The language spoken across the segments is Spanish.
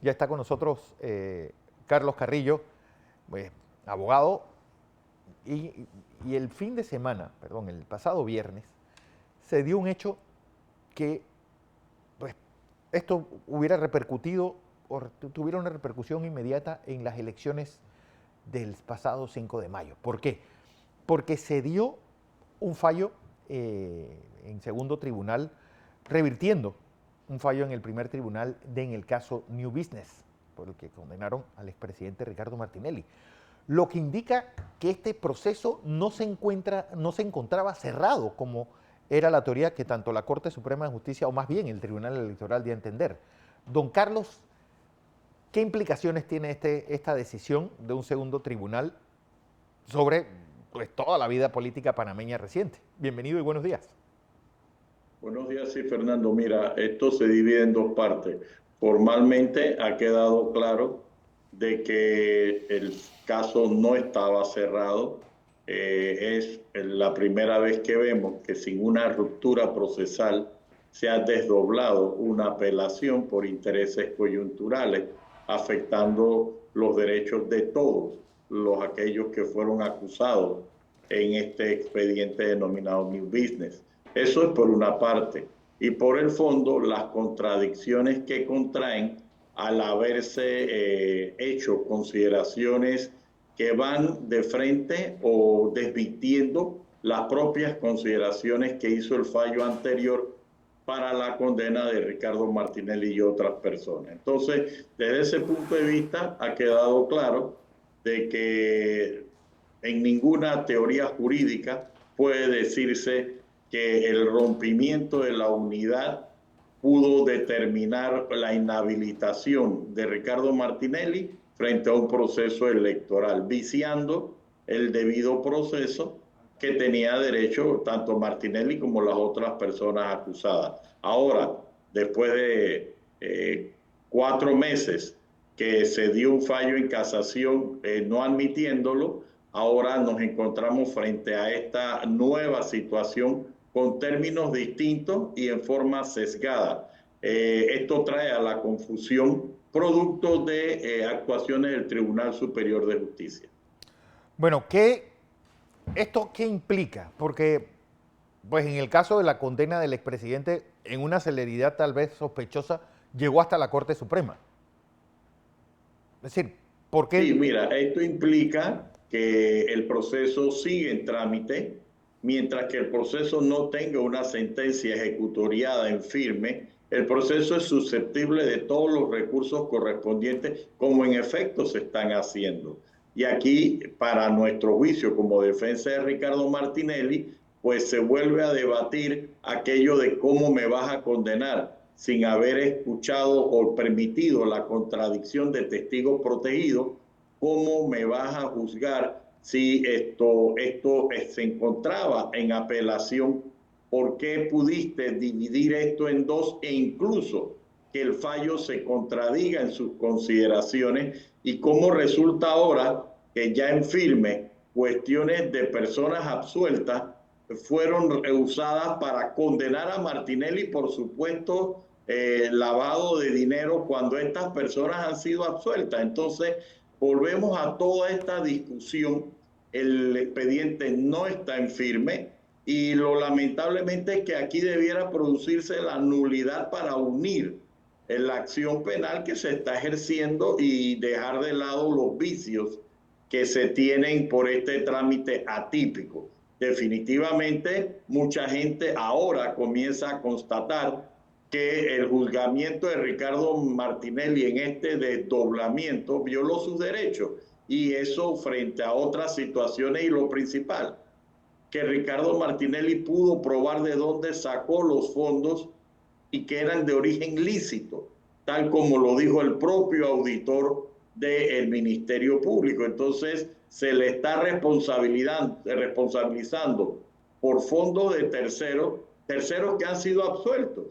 Ya está con nosotros Carlos Carrillo, abogado, y el fin de semana, perdón, el pasado viernes, se dio un hecho que pues, esto hubiera repercutido o tuviera una repercusión inmediata en las elecciones del pasado 5 de mayo. ¿Por qué? Porque se dio un fallo en segundo tribunal, revirtiendo un fallo en el primer tribunal en el caso New Business, por el que condenaron al expresidente Ricardo Martinelli. Lo que indica que este proceso no se encontraba cerrado, como era la teoría que tanto la Corte Suprema de Justicia, o más bien el Tribunal Electoral, dio a entender. Don Carlos, ¿qué implicaciones tiene esta decisión de un segundo tribunal sobre pues, toda la vida política panameña reciente? Bienvenido y buenos días. Buenos días, sí, Fernando. Mira, esto se divide en dos partes. Formalmente ha quedado claro de que el caso no estaba cerrado. Es la primera vez que vemos que sin una ruptura procesal se ha desdoblado una apelación por intereses coyunturales, afectando los derechos de todos aquellos que fueron acusados en este expediente denominado New Business. Eso es por una parte. Y por el fondo, las contradicciones que contraen al haberse hecho consideraciones que van de frente o desvistiendo las propias consideraciones que hizo el fallo anterior para la condena de Ricardo Martinelli y otras personas. Entonces, desde ese punto de vista, ha quedado claro de que en ninguna teoría jurídica puede decirse que el rompimiento de la unidad pudo determinar la inhabilitación de Ricardo Martinelli frente a un proceso electoral, viciando el debido proceso que tenía derecho tanto Martinelli como las otras personas acusadas. Ahora, después de 4 meses que se dio un fallo en casación no admitiéndolo, ahora nos encontramos frente a esta nueva situación con términos distintos y en forma sesgada. Esto trae a la confusión producto de actuaciones del Tribunal Superior de Justicia. Bueno, ¿esto qué implica? Porque, pues en el caso de la condena del expresidente, en una celeridad tal vez sospechosa, llegó hasta la Corte Suprema. Es decir, ¿por qué? Sí, mira, esto implica que el proceso sigue en trámite, mientras que el proceso no tenga una sentencia ejecutoriada en firme. El proceso es susceptible de todos los recursos correspondientes, como en efecto se están haciendo. Y aquí, para nuestro juicio, como defensa de Ricardo Martinelli, pues se vuelve a debatir aquello de cómo me vas a condenar sin haber escuchado o permitido la contradicción de testigos protegidos. ¿Cómo me vas a juzgar si esto se encontraba en apelación? ¿Por qué pudiste dividir esto en dos e incluso que el fallo se contradiga en sus consideraciones? ¿Y cómo resulta ahora que ya en firme cuestiones de personas absueltas fueron usadas para condenar a Martinelli por supuesto lavado de dinero cuando estas personas han sido absueltas? Entonces, volvemos a toda esta discusión. El expediente no está en firme y lo lamentablemente es que aquí debiera producirse la nulidad para unir en la acción penal que se está ejerciendo y dejar de lado los vicios que se tienen por este trámite atípico. Definitivamente, mucha gente ahora comienza a constatar que el juzgamiento de Ricardo Martinelli en este desdoblamiento violó sus derechos, y eso frente a otras situaciones, y lo principal, que Ricardo Martinelli pudo probar de dónde sacó los fondos y que eran de origen lícito, tal como lo dijo el propio auditor del Ministerio Público. Entonces se le está responsabilizando por fondos de terceros que han sido absueltos.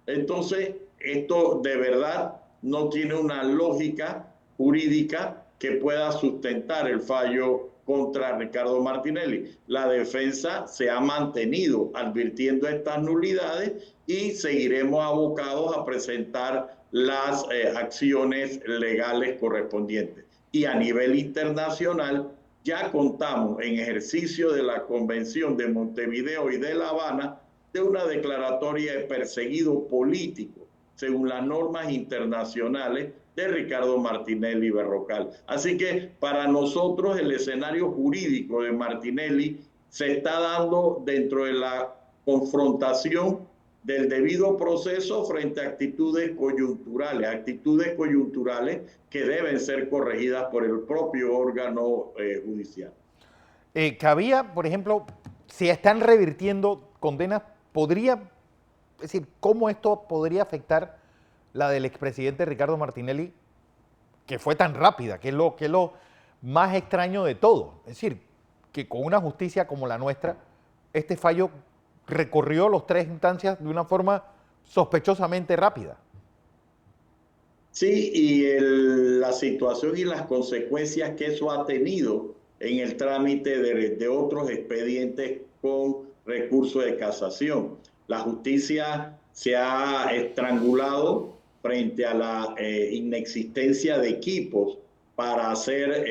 Entonces esto de verdad no tiene una lógica jurídica que pueda sustentar el fallo contra Ricardo Martinelli. La defensa se ha mantenido advirtiendo estas nulidades y seguiremos abocados a presentar las acciones legales correspondientes. Y a nivel internacional ya contamos en ejercicio de la Convención de Montevideo y de La Habana de una declaratoria de perseguido político, según las normas internacionales de Ricardo Martinelli Berrocal. Así que para nosotros el escenario jurídico de Martinelli se está dando dentro de la confrontación del debido proceso frente a actitudes coyunturales que deben ser corregidas por el propio órgano judicial. Cabía, por ejemplo, si están revirtiendo condenas, es decir, ¿cómo esto podría afectar la del expresidente Ricardo Martinelli, que fue tan rápida, que es lo más extraño de todo? Es decir, que con una justicia como la nuestra, este fallo recorrió las tres instancias de una forma sospechosamente rápida. Sí, y la situación y las consecuencias que eso ha tenido en el trámite de otros expedientes con recurso de casación. La justicia se ha estrangulado frente a la inexistencia de equipos para hacer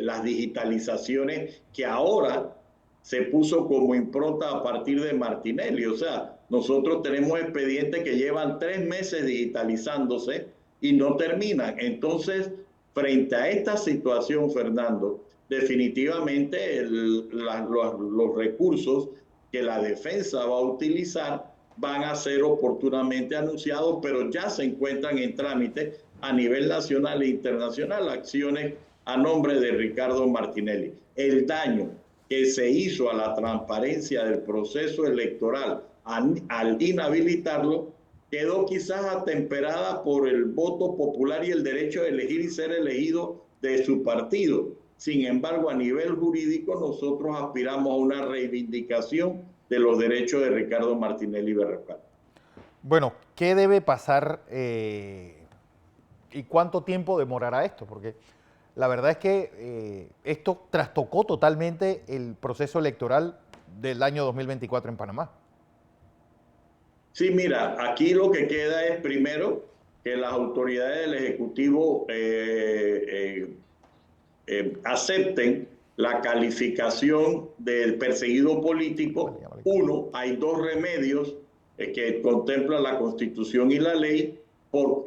las digitalizaciones que ahora se puso como impronta a partir de Martinelli. O sea, nosotros tenemos expedientes que llevan 3 meses digitalizándose y no terminan. Entonces, frente a esta situación, Fernando, definitivamente los recursos que la defensa va a utilizar van a ser oportunamente anunciados, pero ya se encuentran en trámite a nivel nacional e internacional acciones a nombre de Ricardo Martinelli. El daño que se hizo a la transparencia del proceso electoral al inhabilitarlo quedó quizás atemperada por el voto popular y el derecho de elegir y ser elegido de su partido. Sin embargo, a nivel jurídico, nosotros aspiramos a una reivindicación de los derechos de Ricardo Martinelli Berrocal. Bueno, ¿qué debe pasar y cuánto tiempo demorará esto? Porque la verdad es que esto trastocó totalmente el proceso electoral del año 2024 en Panamá. Sí, mira, aquí lo que queda es primero que las autoridades del Ejecutivo acepten la calificación del perseguido político. Uno, hay 2 remedios que contemplan la Constitución y la ley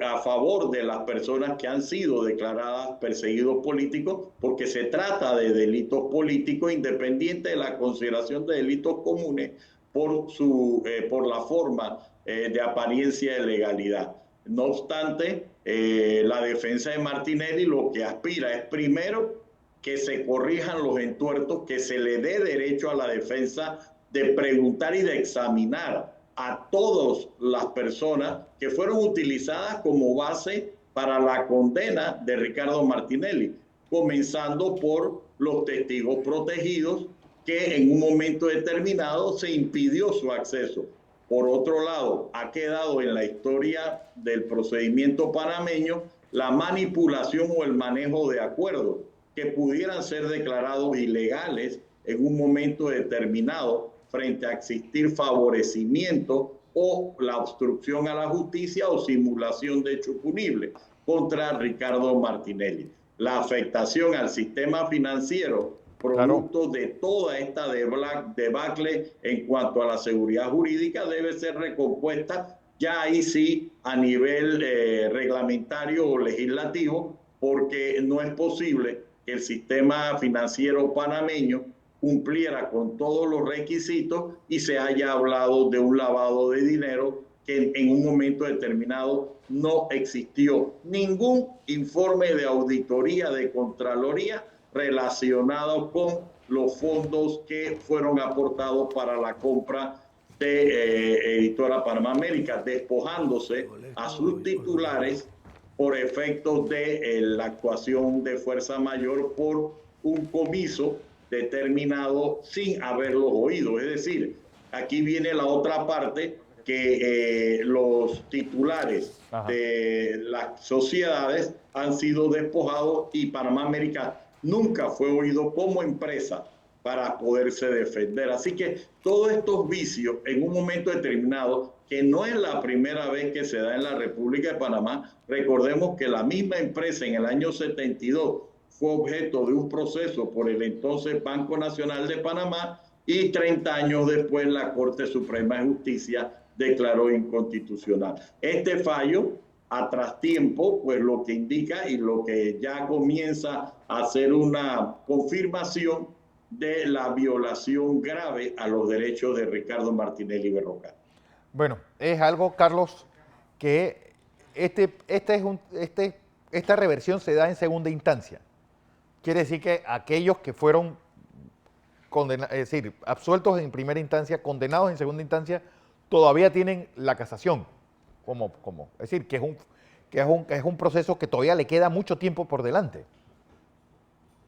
a favor de las personas que han sido declaradas perseguidos políticos, porque se trata de delitos políticos independiente de la consideración de delitos comunes por la forma de apariencia de legalidad. No obstante, la defensa de Martinelli lo que aspira es primero que se corrijan los entuertos, que se le dé derecho a la defensa de preguntar y de examinar a todas las personas que fueron utilizadas como base para la condena de Ricardo Martinelli, comenzando por los testigos protegidos, que en un momento determinado se impidió su acceso. Por otro lado, ha quedado en la historia del procedimiento panameño la manipulación o el manejo de acuerdos que pudieran ser declarados ilegales en un momento determinado frente a existir favorecimiento o la obstrucción a la justicia o simulación de hecho punible contra Ricardo Martinelli. La afectación al sistema financiero producto de toda esta debacle en cuanto a la seguridad jurídica debe ser recompuesta ya ahí sí a nivel reglamentario o legislativo, porque no es posible que el sistema financiero panameño cumpliera con todos los requisitos y se haya hablado de un lavado de dinero que en un momento determinado no existió ningún informe de auditoría de Contraloría relacionado con los fondos que fueron aportados para la compra de Editora Panamá América, despojándose a sus titulares por efectos de la actuación de fuerza mayor por un comiso determinado sin haberlos oído. Es decir, aquí viene la otra parte, que los titulares de las sociedades han sido despojados y Panamá América nunca fue oído como empresa para poderse defender. Así que todos estos vicios en un momento determinado, que no es la primera vez que se da en la República de Panamá, recordemos que la misma empresa en el año 72 fue objeto de un proceso por el entonces Banco Nacional de Panamá y 30 años después la Corte Suprema de Justicia declaró inconstitucional. Este fallo, a trastiempo, pues lo que indica y lo que ya comienza a ser una confirmación de la violación grave a los derechos de Ricardo Martinelli Berrocal. Bueno, es algo, Carlos, que esta reversión se da en segunda instancia. Quiere decir que aquellos que fueron es decir, absueltos en primera instancia, condenados en segunda instancia, todavía tienen la casación. Es decir, que es un proceso que todavía le queda mucho tiempo por delante.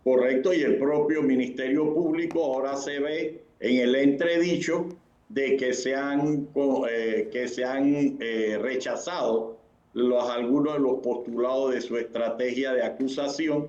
Correcto, y el propio Ministerio Público ahora se ve en el entredicho de que se han rechazado algunos de los postulados de su estrategia de acusación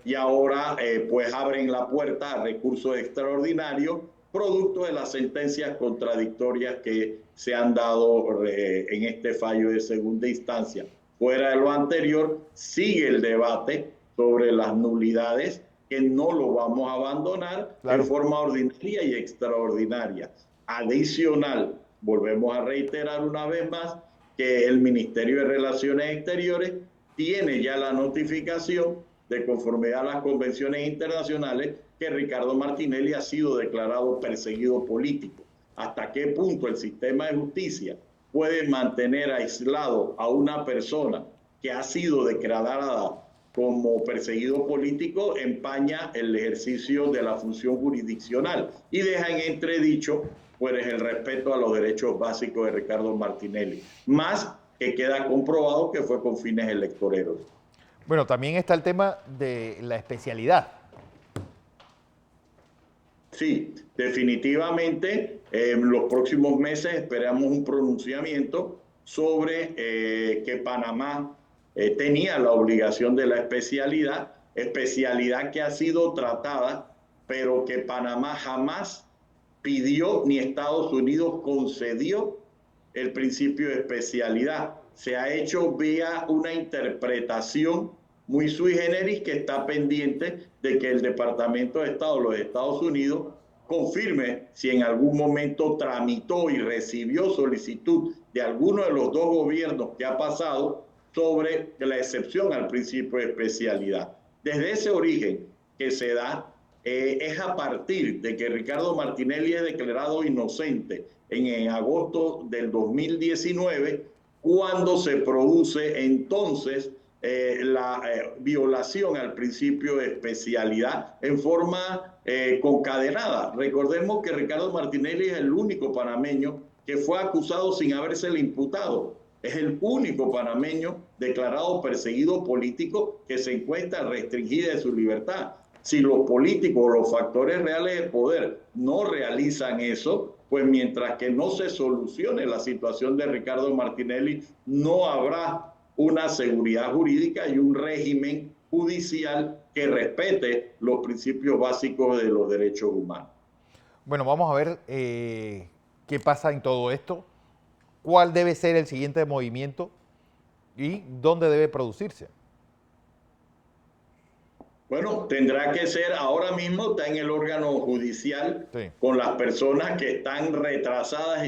y ahora pues abren la puerta a recursos extraordinarios producto de las sentencias contradictorias que se han dado en este fallo de segunda instancia. Fuera de lo anterior, sigue el debate sobre las nulidades, que no lo vamos a abandonar, claro, en forma ordinaria y extraordinaria. Adicional, volvemos a reiterar una vez más que el Ministerio de Relaciones Exteriores tiene ya la notificación de conformidad a las convenciones internacionales que Ricardo Martinelli ha sido declarado perseguido político. ¿Hasta qué punto el sistema de justicia puede mantener aislado a una persona que ha sido declarada como perseguido político? Empaña el ejercicio de la función jurisdiccional y deja en entredicho pues el respeto a los derechos básicos de Ricardo Martinelli, más que queda comprobado que fue con fines electoreros. Bueno, también está el tema de la especialidad. Sí, definitivamente en los próximos meses esperamos un pronunciamiento sobre que Panamá tenía la obligación de la especialidad que ha sido tratada, pero que Panamá jamás pidió ni Estados Unidos concedió el principio de especialidad. Se ha hecho vía una interpretación muy sui generis que está pendiente de que el Departamento de Estado de los Estados Unidos confirme si en algún momento tramitó y recibió solicitud de alguno de los dos gobiernos que ha pasado sobre la excepción al principio de especialidad. Desde ese origen que se da, es a partir de que Ricardo Martinelli es declarado inocente en agosto del 2019, cuando se produce entonces la violación al principio de especialidad en forma concadenada. Recordemos que Ricardo Martinelli es el único panameño que fue acusado sin habérsele imputado. Es el único panameño declarado perseguido político que se encuentra restringida de su libertad. Si los políticos o los factores reales de poder no realizan eso, pues mientras que no se solucione la situación de Ricardo Martinelli, no habrá una seguridad jurídica y un régimen judicial que respete los principios básicos de los derechos humanos. Bueno, vamos a ver qué pasa en todo esto, cuál debe ser el siguiente movimiento y dónde debe producirse. Bueno, tendrá que ser, ahora mismo está en el órgano judicial, sí, con las personas que están retrasadas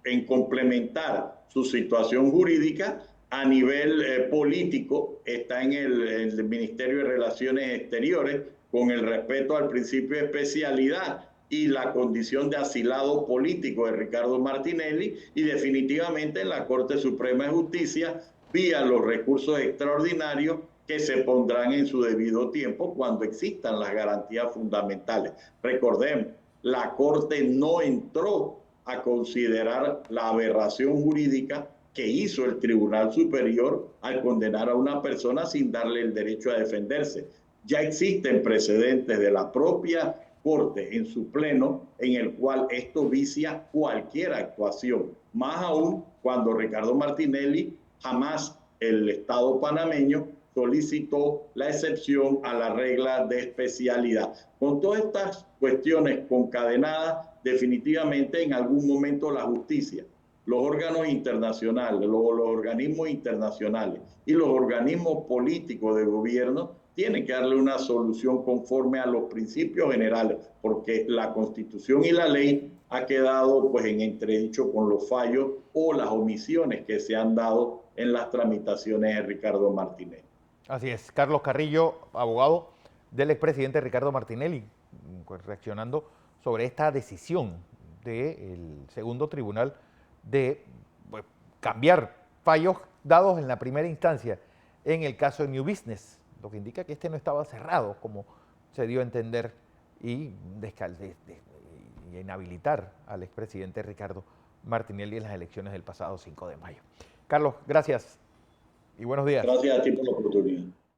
en complementar su situación jurídica. A nivel político está en el Ministerio de Relaciones Exteriores, con el respeto al principio de especialidad y la condición de asilado político de Ricardo Martinelli, y definitivamente en la Corte Suprema de Justicia, vía los recursos extraordinarios que se pondrán en su debido tiempo cuando existan las garantías fundamentales. Recordemos, la Corte no entró a considerar la aberración jurídica que hizo el Tribunal Superior al condenar a una persona sin darle el derecho a defenderse. Ya existen precedentes de la propia Corte en su pleno en el cual esto vicia cualquier actuación, más aún cuando Ricardo Martinelli jamás el Estado panameño solicitó la excepción a la regla de especialidad. Con todas estas cuestiones concadenadas, definitivamente en algún momento la justicia, los órganos internacionales, los organismos internacionales y los organismos políticos de gobierno tienen que darle una solución conforme a los principios generales, porque la Constitución y la ley ha quedado pues en entredicho con los fallos o las omisiones que se han dado en las tramitaciones de Ricardo Martinelli. Así es, Carlos Carrillo, abogado del expresidente Ricardo Martinelli, pues, reaccionando sobre esta decisión del segundo tribunal de pues, cambiar fallos dados en la primera instancia en el caso de New Business, lo que indica que este no estaba cerrado, como se dio a entender, y inhabilitar al expresidente Ricardo Martinelli en las elecciones del pasado 5 de mayo. Carlos, gracias y buenos días. Gracias a ti por la oportunidad.